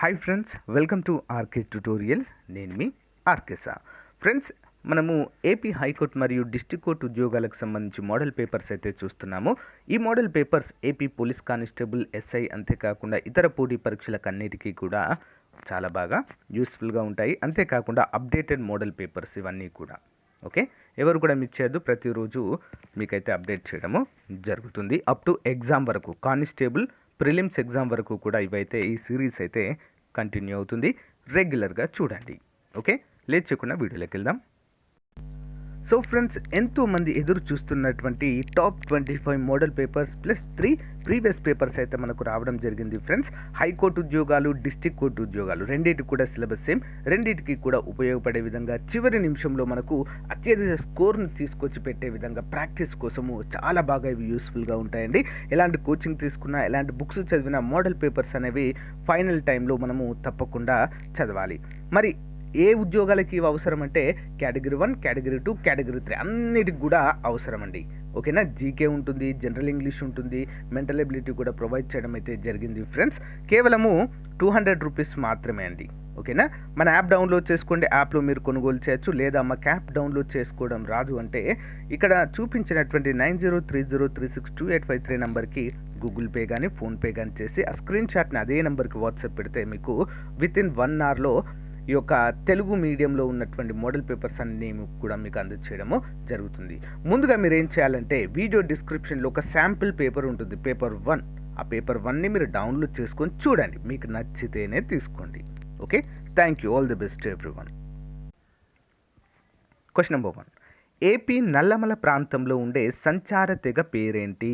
Hi friends, welcome to RK tutorial. నేను మీ RK sir. Friends, మనము ఏపీ హైకోర్టు మరియు డిస్ట్రిక్ట్ కోర్టు ఉద్యోగాలకు సంబంధించి మోడల్ పేపర్స్ అయితే చూస్తున్నాము. ఈ model papers AP police constable, SI, అంతేకాకుండా ఇతర పోటీ పరీక్షలకు అన్నిటికీ కూడా చాలా బాగా యూస్ఫుల్గా ఉంటాయి. అంతేకాకుండా అప్డేటెడ్ మోడల్ పేపర్స్ ఇవన్నీ కూడా ఓకే. ఎవరు కూడా మిస్ చేయొద్దు, ప్రతిరోజు మీకైతే అప్డేట్ చేయడము జరుగుతుంది. అప్ టు ఎగ్జామ్ వరకు, కానిస్టేబుల్ ప్రిలిమ్స్ ఎగ్జామ్ వరకు కూడా ఇవైతే ఈ సిరీస్ అయితే కంటిన్యూ అవుతుంది. రెగ్యులర్గా చూడండి. ఓకే, లేట్ చేయకుండా వీడియోలోకి వెళ్దాం. సో ఫ్రెండ్స్, ఎంతోమంది ఎదురు చూస్తున్నటువంటి top 25 model papers plus 3 previous papers అయితే మనకు రావడం జరిగింది. ఫ్రెండ్స్, హైకోర్టు ఉద్యోగాలు, డిస్ట్రిక్ట్ కోర్టు ఉద్యోగాలు రెండింటికి కూడా సిలబస్ సేమ్, రెండింటికి కూడా ఉపయోగపడే విధంగా చివరి నిమిషంలో మనకు అత్యధిక స్కోర్ను తీసుకొచ్చి పెట్టే విధంగా ప్రాక్టీస్ కోసము చాలా బాగా ఇవి యూస్ఫుల్గా ఉంటాయండి. ఎలాంటి కోచింగ్ తీసుకున్నా, ఎలాంటి బుక్స్ చదివినా మోడల్ పేపర్స్ అనేవి ఫైనల్ టైంలో మనము తప్పకుండా చదవాలి. మరి ఏ ఉద్యోగాలకి ఇవి అవసరం అంటే కేటగిరీ 1, కేటగిరీ 2, కేటగిరీ 3 అన్నిటికి కూడా అవసరం అండి. ఓకేనా. జీకే ఉంటుంది, జనరల్ ఇంగ్లీష్ ఉంటుంది, మెంటల్ ఎబిలిటీ కూడా ప్రొవైడ్ చేయడం అయితే జరిగింది. ఫ్రెండ్స్, కేవలము 200 రూపీస్ మాత్రమే అండి. ఓకేనా. మన యాప్ డౌన్లోడ్ చేసుకోండి, యాప్లో మీరు కొనుగోలు చేయొచ్చు. లేదా మాకు యాప్ డౌన్లోడ్ చేసుకోవడం రాదు అంటే ఇక్కడ చూపించినటువంటి 9030362853 నెంబర్కి గూగుల్ పే కానీ, ఫోన్పే కానీ చేసి ఆ స్క్రీన్ షాట్ని అదే నెంబర్కి వాట్సాప్ పెడితే మీకు వితిన్ 1 అవర్లో ఈ యొక్క తెలుగు మీడియంలో ఉన్నటువంటి మోడల్ పేపర్స్ అన్నీ కూడా మీకు అందజేయడము జరుగుతుంది. ముందుగా మీరు ఏం చేయాలంటే వీడియో డిస్క్రిప్షన్లో ఒక శాంపిల్ పేపర్ ఉంటుంది, పేపర్ 1. ఆ పేపర్ 1ని మీరు డౌన్లోడ్ చేసుకొని చూడండి, మీకు నచ్చితేనే తీసుకోండి. Okay, thank you. All the best everyone. Question number 1. AP Nallamala ప్రాంతంలో ఉండే సంచార తెగ పేరేంటి?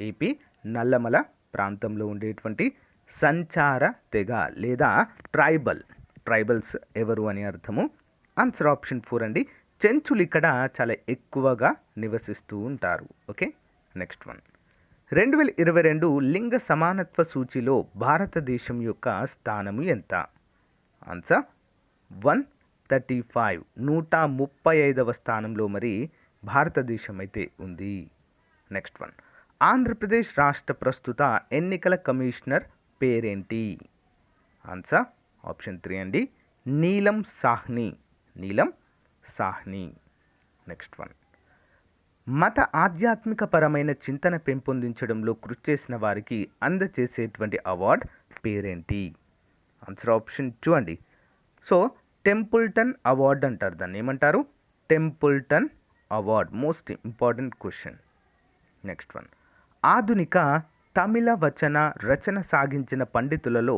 ఏపీ నల్లమల ప్రాంతంలో ఉండేటువంటి సంచార తెగ లేదా ట్రైబల్స్ ఎవరు అని అర్థము. ఆన్సర్ ఆప్షన్ 4 అండి. చెంచులు ఇక్కడ చాలా ఎక్కువగా నివసిస్తూ ఉంటారు. Okay, next one. 2022 లింగ సమానత్వ సూచిలో భారతదేశం యొక్క స్థానము ఎంత? ఆన్సర్ 135, 135వ స్థానంలో మరి భారతదేశం అయితే ఉంది. Next one. ఆంధ్రప్రదేశ్ రాష్ట్ర ప్రస్తుత ఎన్నికల కమిషనర్ పేరేంటి? ఆన్సర్ ఆప్షన్ 3 అండి, నీలం సాహ్ని. Next one. మత ఆధ్యాత్మిక పరమైన చింతన పెంపొందించడంలో కృషి చేసిన వారికి అందచేసేటువంటి అవార్డ్ పేరేంటి? ఆన్సర్ ఆప్షన్ 2 అండి. సో టెంపుల్టన్ అవార్డ్ అంటారు, దాన్ని ఏమంటారు? Templeton award. Most important question. Next one. ఆధునిక తమిళ వచన రచన సాగించిన పండితులలో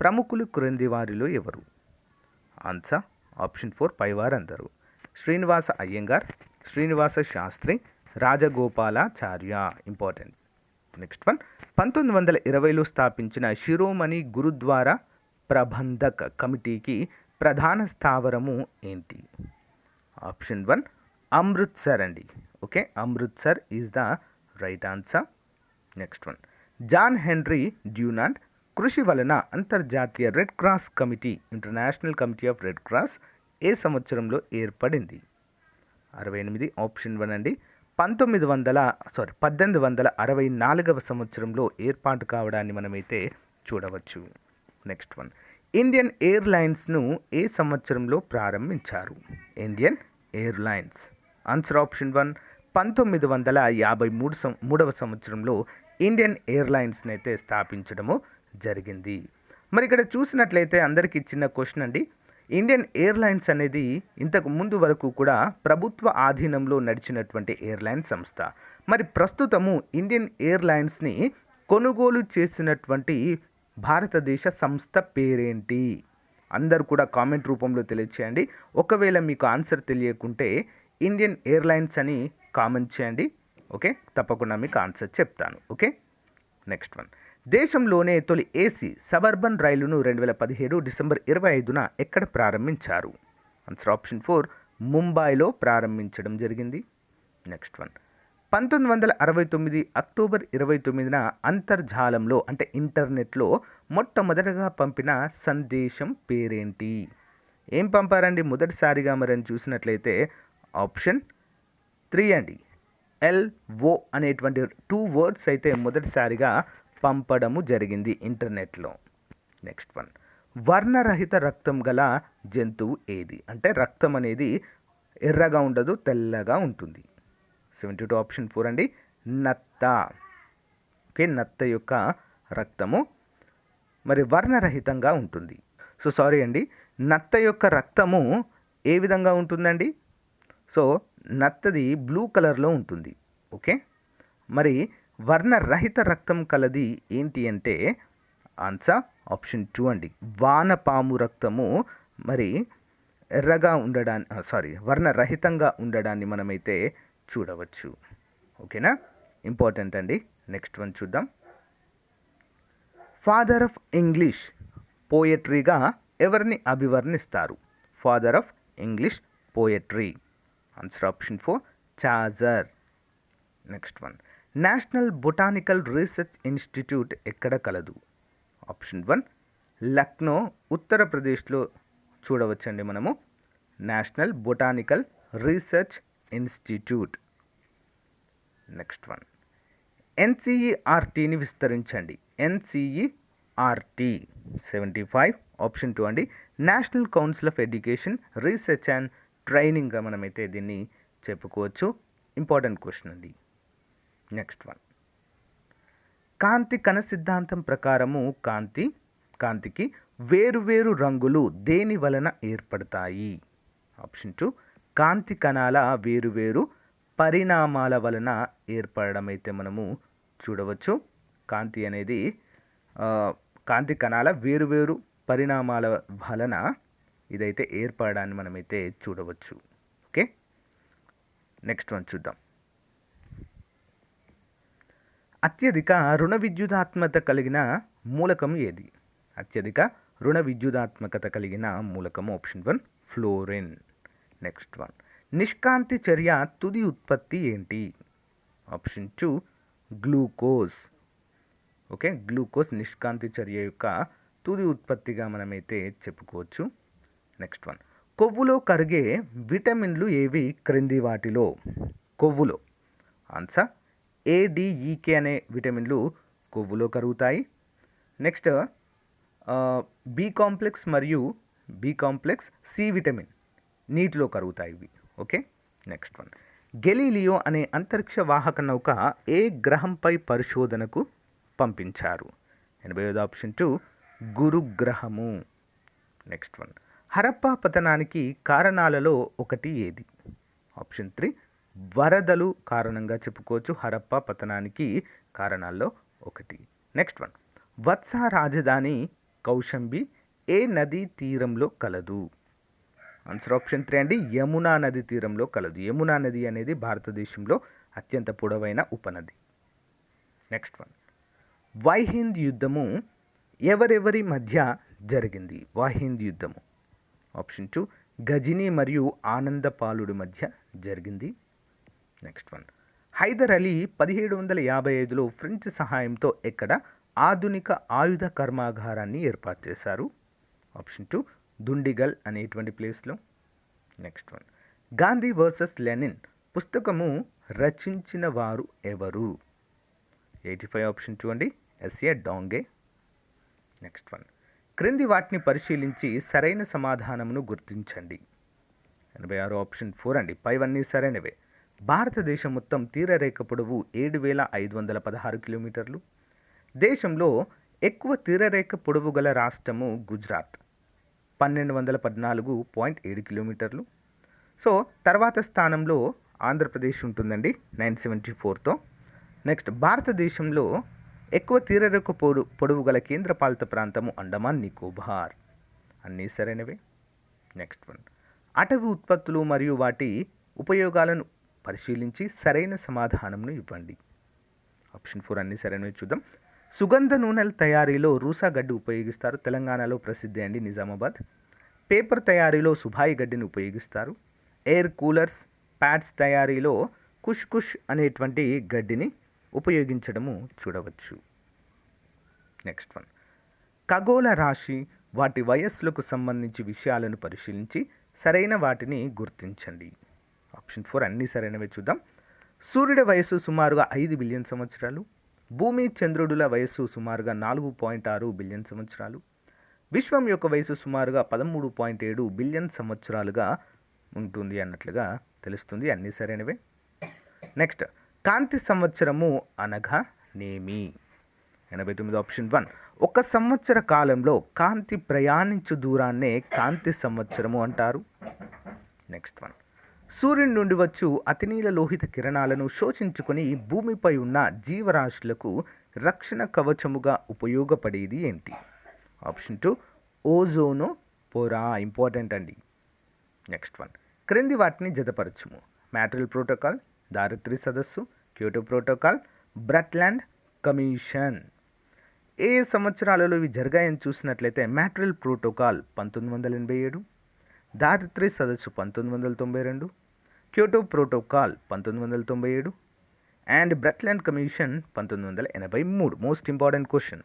ప్రముఖులు క్రింది వారిలో ఎవరు? ఆన్సర్ ఆప్షన్ 4 పైవారందరూ. Srinivasa Iyengar, Srinivasa Sastri, Rajagopalachari. Important. Next one. 1920లో స్థాపించిన శిరోమణి గురుద్వారా ప్రబంధక్ కమిటీకి ప్రధాన స్థావరము ఏంటి? ఆప్షన్ 1 అమృత్సర్ అండి. Okay, Amritsar is the right answer. Next one. John Henry Dunant కృషి వలన అంతర్జాతీయ red cross committee, international committee of red cross ఏ సంవత్సరంలో ఏర్పడింది? 68, ఆప్షన్ 1 అండి. 1864వ సంవత్సరంలో ఏర్పాటు కావడాన్ని మనమైతే చూడవచ్చు. Next one. ఇండియన్ ఎయిర్లైన్స్ను ఏ సంవత్సరంలో ప్రారంభించారు? Indian airlines. ఆన్సర్ ఆప్షన్ 1 1953వ సంవత్సరంలో ఇండియన్ ఎయిర్లైన్స్ని అయితే స్థాపించడము జరిగింది. మరి ఇక్కడ చూసినట్లయితే అందరికీ చిన్న క్వశ్చన్ అండి. ఇండియన్ ఎయిర్లైన్స్ అనేది ఇంతకు ముందు వరకు కూడా ప్రభుత్వ ఆధీనంలో నడిచినటువంటి ఎయిర్లైన్ సంస్థ. మరి ప్రస్తుతము ఇండియన్ ఎయిర్లైన్స్ని కొనుగోలు చేసినటువంటి భారతదేశ సంస్థ పేరేంటి? అందరు కూడా కామెంట్ రూపంలో తెలియచేయండి. ఒకవేళ మీకు ఆన్సర్ తెలియకుంటే ఇండియన్ ఎయిర్లైన్స్ అని కామెంట్ చేయండి. ఓకే, తప్పకుండా మీకు ఆన్సర్ చెప్తాను. Okay, next one. దేశంలోనే తొలి ఏసీ సబర్బన్ రైలును 2017 డిసెంబర్ 25న ఎక్కడ ప్రారంభించారు? ఆన్సర్ ఆప్షన్ 4 ముంబైలో ప్రారంభించడం జరిగింది. Next one. 1969 అక్టోబర్ 29న అంతర్జాలంలో అంటే ఇంటర్నెట్లో మొట్టమొదటగా పంపిన సందేశం పేరేంటి? ఏం పంపారండి మొదటిసారిగా మరని చూసినట్లయితే ఆప్షన్ 3 అండి. LO అనేటువంటి 2 వర్డ్స్ అయితే మొదటిసారిగా పంపడము జరిగింది ఇంటర్నెట్లో. Next one. వర్ణరహిత రక్తం గల జంతువు ఏది? అంటే రక్తం అనేది ఎర్రగా ఉండదు, తెల్లగా ఉంటుంది. 72 ఆప్షన్ 4 అండి, నత్త. ఓకే, నత్త యొక్క రక్తము మరి వర్ణరహితంగా ఉంటుంది. సో సారీ అండి, నత్త యొక్క రక్తము ఏ విధంగా ఉంటుందండి? సో నత్తది బ్లూ కలర్లో ఉంటుంది. ఓకే, మరి వర్ణరహిత రక్తం కలది ఏంటి అంటే ఆన్సర్ ఆప్షన్ 2 అండి, వానపాము రక్తము మరి ఎర్రగా వర్ణరహితంగా ఉండడాన్ని మనమైతే చూడవచ్చు. ఓకేనా, ఇంపార్టెంట్ అండి. నెక్స్ట్ వన్ చూద్దాం. ఫాదర్ ఆఫ్ ఇంగ్లీష్ పోయట్రీగా ఎవరిని అభివర్ణిస్తారు? Father of English poetry, answer option 4 Chaucer. Next one, national botanical research institute ఎక్కడ కలదు? ఆప్షన్ 1 లక్నో, ఉత్తరప్రదేశ్లో చూడవచ్చండి మనము national botanical research institute. Next one, ఎన్సిఈఆర్టీని విస్తరించండి. ఎన్సిఈఆర్టీ 75 ఆప్షన్ 2 అండి, national council of education research and ట్రైనింగ్గా మనమైతే దీన్ని చెప్పుకోవచ్చు. ఇంపార్టెంట్ క్వశ్చన్ అండి. నెక్స్ట్ వన్, కాంతి కణ సిద్ధాంతం ప్రకారము కాంతికి వేరువేరు రంగులు దేని వలన ఏర్పడతాయి? ఆప్షన్ 2 కాంతి కణాల వేరువేరు పరిణామాల వలన ఏర్పడడం అయితే మనము చూడవచ్చు. కాంతి కణాల వేరువేరు పరిణామాల వలన ఇదైతే ఏర్పడడాన్ని మనమైతే చూడవచ్చు. ఓకే, నెక్స్ట్ వన్ చూద్దాం. అత్యధిక రుణ విద్యుదాత్మకత కలిగిన మూలకం ఏది? అత్యధిక రుణ విద్యుదాత్మకత కలిగిన మూలకము ఆప్షన్ 1 ఫ్లోరిన్. నెక్స్ట్ వన్, నిష్కాంతి చర్య తుది ఉత్పత్తి ఏంటి? Option 2 glucose. ఓకే, గ్లూకోజ్ నిష్కాంతి చర్య యొక్క తుది ఉత్పత్తిగా మనమైతే చెప్పుకోవచ్చు. నెక్స్ట్ వన్, కొవ్వులో కరిగే విటమిన్లు ఏవి క్రింది వాటిలో? కొవ్వులో ఆన్సర్ ADEK అనే విటమిన్లు కొవ్వులో కరుగుతాయి. నెక్స్ట్ బి కాంప్లెక్స్ మరియు సి విటమిన్ నీటిలో కరుగుతాయి ఇవి. ఓకే, నెక్స్ట్ వన్, గెలీలియో అనే అంతరిక్ష వాహక నౌక ఏ గ్రహంపై పరిశోధనకు పంపించారు? 85 ఆప్షన్ 2 గురుగ్రహము. నెక్స్ట్ వన్, హరప్పా పతనానికి కారణాలలో ఒకటి ఏది? ఆప్షన్ 3 వరదలు కారణంగా చెప్పుకోవచ్చు హరప్పా పతనానికి కారణాల్లో ఒకటి. నెక్స్ట్ వన్, వత్స రాజధాని కౌశంబి ఏ నదీ తీరంలో కలదు? ఆన్సర్ ఆప్షన్ 3 అండి, యమునా నది తీరంలో కలదు. యమునా నది అనేది భారతదేశంలో అత్యంత పొడవైన ఉపనది. నెక్స్ట్ వన్, వైహింద్ యుద్ధము ఎవరెవరి మధ్య జరిగింది? వైహింద్ యుద్ధము ఆప్షన్ 2 గజిని మరియు ఆనందపాలుడి మధ్య జరిగింది. నెక్స్ట్ వన్, హైదర్ అలీ 1755లో ఫ్రెంచ్ సహాయంతో ఎక్కడ ఆధునిక ఆయుధ కర్మాగారాన్ని ఏర్పాటు చేశారు? ఆప్షన్ 2 దుండిగల్ అనేటువంటి ప్లేస్లో. Next one, Gandhi versus Lenin పుస్తకము రచించిన వారు ఎవరు? 85 ఆప్షన్ 2 అండి, ఎస్ఏ డాంగే. నెక్స్ట్ వన్, క్రింది వాటిని పరిశీలించి సరైన సమాధానమును గుర్తించండి. 86 ఆప్షన్ 4 అండి, పైవన్నీ సరైనవే. భారతదేశం మొత్తం తీరరేఖ పొడవు 7516 కిలోమీటర్లు. దేశంలో ఎక్కువ తీరరేఖ పొడవు గల రాష్ట్రము గుజరాత్ 1214.7 కిలోమీటర్లు. సో తర్వాత స్థానంలో ఆంధ్రప్రదేశ్ ఉంటుందండి 974తో. నెక్స్ట్, భారతదేశంలో ఎక్కువ తీరరేఖ పొడవు గల కేంద్రపాలిత ప్రాంతము అండమాన్ నికోబార్. అన్నీ సరైనవే. నెక్స్ట్ వన్, అటవీ ఉత్పత్తులు మరియు వాటి ఉపయోగాలను పరిశీలించి సరైన సమాధానంను ఇవ్వండి. ఆప్షన్ 4 అన్నీ సరైనవి. చూద్దాం. సుగంధ నూనెల తయారీలో రూసా గడ్డి ఉపయోగిస్తారు. తెలంగాణలో ప్రసిద్ధి అండి, నిజామాబాద్. పేపర్ తయారీలో సుభాయి గడ్డిని ఉపయోగిస్తారు. ఎయిర్ కూలర్స్ ప్యాడ్స్ తయారీలో కుష్ అనేటువంటి గడ్డిని ఉపయోగించడము చూడవచ్చు. నెక్స్ట్ వన్, ఖగోళ రాశి వాటి వయస్సులకు సంబంధించి విషయాలను పరిశీలించి సరైన వాటిని గుర్తించండి. ఆప్షన్ 4 అన్నీ సరైనవే. చూద్దాం. సూర్యుడి వయస్సు సుమారుగా 5 బిలియన్ సంవత్సరాలు. భూమి చంద్రుడుల వయస్సు సుమారుగా 4.6 బిలియన్ సంవత్సరాలు. విశ్వం యొక్క వయసు సుమారుగా 13.7 బిలియన్ సంవత్సరాలుగా ఉంటుంది అన్నట్లుగా తెలుస్తుంది. అన్నీ సరైనవే. నెక్స్ట్, కాంతి సంవత్సరము అనగా నేమి? 89 ఆప్షన్ 1. ఒక సంవత్సర కాలంలో కాంతి ప్రయాణించు దూరాన్నే కాంతి సంవత్సరము అంటారు. నెక్స్ట్ వన్, సూర్యుని నుండి వచ్చు అతినీల లోహిత కిరణాలను శోషించుకొని భూమిపై ఉన్న జీవరాశులకు రక్షణ కవచముగా ఉపయోగపడేది ఏంటి? ఆప్షన్ 2, ఓజోను పొర. ఇంపార్టెంట్ అండి. నెక్స్ట్ వన్, క్రింది వాటిని జతపరచుము. మ్యాట్రిల్ ప్రోటోకాల్, దారిత్రి సదస్సు, క్యోటో ప్రోటోకాల్, బ్రట్లాండ్ కమిషన్. ఏ సంవత్సరాలలో ఇవి జరిగాయని చూసినట్లయితే మ్యాట్రిల్ ప్రోటోకాల్ 1987, దారిత్రి సదస్సు 1992, Kyoto protocol 1997 and Brundtland commission 1983. Most important question.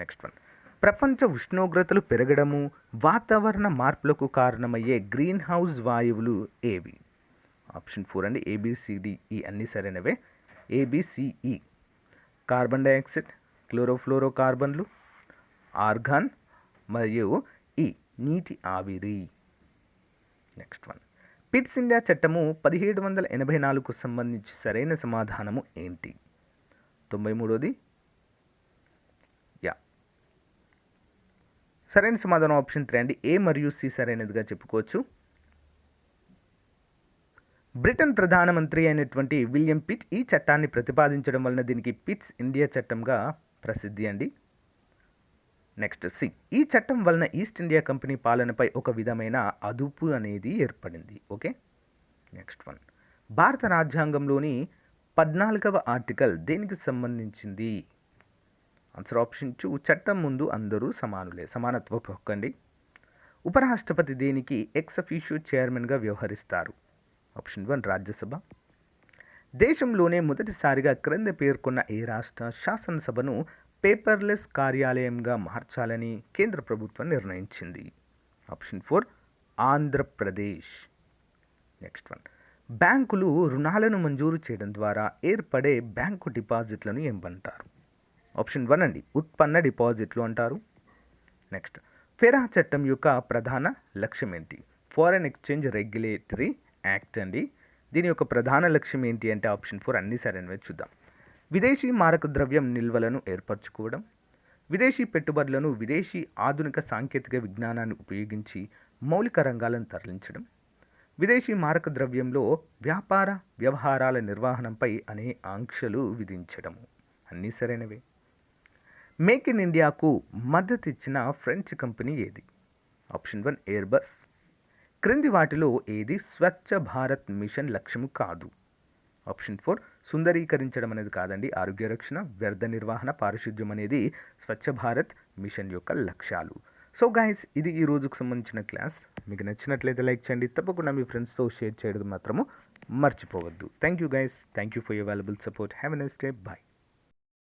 Next one, ప్రపంచ ఉష్ణోగ్రతలు పెరగడము, వాతావరణ మార్పులకు కారణమయ్యే గ్రీన్ హౌస్ వాయువులు ఏవి? ఆప్షన్ 4 అండి. ABCDE అన్నీ సరైనవే. ABCE, కార్బన్ డైఆక్సైడ్, క్లోరోఫ్లోరో కార్బన్లు, ఆర్గాన్ మరియు ఈ నీటి ఆవిరి. నెక్స్ట్ వన్, పిట్స్ ఇండియా చట్టము 1784కు సంబంధించి సరైన సమాధానము ఏంటి? 93ది. సరైన సమాధానం ఆప్షన్ 3 అండి. A మరియు C సరైనదిగా చెప్పుకోవచ్చు. బ్రిటన్ ప్రధానమంత్రి అయినటువంటి విలియం పిట్ ఈ చట్టాన్ని ప్రతిపాదించడం వలన దీనికి పిట్స్ ఇండియా చట్టంగా ప్రసిద్ధి అండి. నెక్స్ట్ సి, ఈ చట్టం వలన ఈస్ట్ ఇండియా కంపెనీ పాలనపై ఒక విధమైన అదుపు అనేది ఏర్పడింది. ఓకే. నెక్స్ట్ వన్, భారత రాజ్యాంగంలోని 14వ ఆర్టికల్ దేనికి సంబంధించింది? ఆన్సర్ ఆప్షన్ 2, చట్టం ముందు అందరూ సమానులే, సమానత్వపు హక్కు అండి. ఉపరాష్ట్రపతి దేనికి ఎక్స్ అఫీషియో చైర్మన్గా వ్యవహరిస్తారు? ఆప్షన్ 1, రాజ్యసభ. దేశంలోనే మొదటిసారిగా క్రింద పేర్కొన్న ఏ రాష్ట్ర శాసనసభను పేపర్లెస్ కార్యాలయంగా మార్చాలని కేంద్ర ప్రభుత్వం నిర్ణయించింది? ఆప్షన్ 4, ఆంధ్రప్రదేశ్. నెక్స్ట్ వన్, బ్యాంకులు రుణాలను మంజూరు చేయడం ద్వారా ఏర్పడే బ్యాంకు డిపాజిట్లను ఏమంటారు? ఆప్షన్ 1 అండి, ఉత్పన్న డిపాజిట్లు అంటారు. నెక్స్ట్, ఫెరా చట్టం యొక్క ప్రధాన లక్ష్యం ఏంటి? ఫారెన్ ఎక్స్చేంజ్ రెగ్యులేటరీ యాక్ట్ అండి. దీని యొక్క ప్రధాన లక్ష్యం ఏంటి అంటే ఆప్షన్ 4 అన్నీ సరైనవే. చూద్దాం. విదేశీ మారక ద్రవ్యం నిల్వలను ఏర్పరచుకోవడం, విదేశీ పెట్టుబడులను విదేశీ ఆధునిక సాంకేతిక విజ్ఞానాన్ని ఉపయోగించి మౌలిక రంగాలను తరలించడం, విదేశీ మారక ద్రవ్యంలో వ్యాపార వ్యవహారాల నిర్వహణపై అనే ఆంక్షలు విధించడము. అన్నీ సరైనవే. మేక్ ఇన్ ఇండియాకు మద్దతు ఇచ్చిన ఫ్రెంచ్ కంపెనీ ఏది? Option 1, Airbus. క్రింది వాటిలో ఏది స్వచ్ఛ భారత్ మిషన్ లక్ష్యము కాదు? ఆప్షన్ 4, సుందరీకరించడం అనేది కాదండి. ఆరోగ్య రక్షణ, వ్యర్థ నిర్వహణ, పారిశుద్ధ్యం అనేది స్వచ్ఛ భారత్ మిషన్ యొక్క లక్ష్యాలు. సో గైస్, ఇది ఈ రోజుకు సంబంధించిన క్లాస్. మీకు నచ్చినట్లయితే లైక్ చేయండి. తప్పకుండా మీ ఫ్రెండ్స్తో షేర్ చేయడం మాత్రము మర్చిపోవద్దు. Thank you guys. Thank you for your valuable support. Have a nice day. Bye.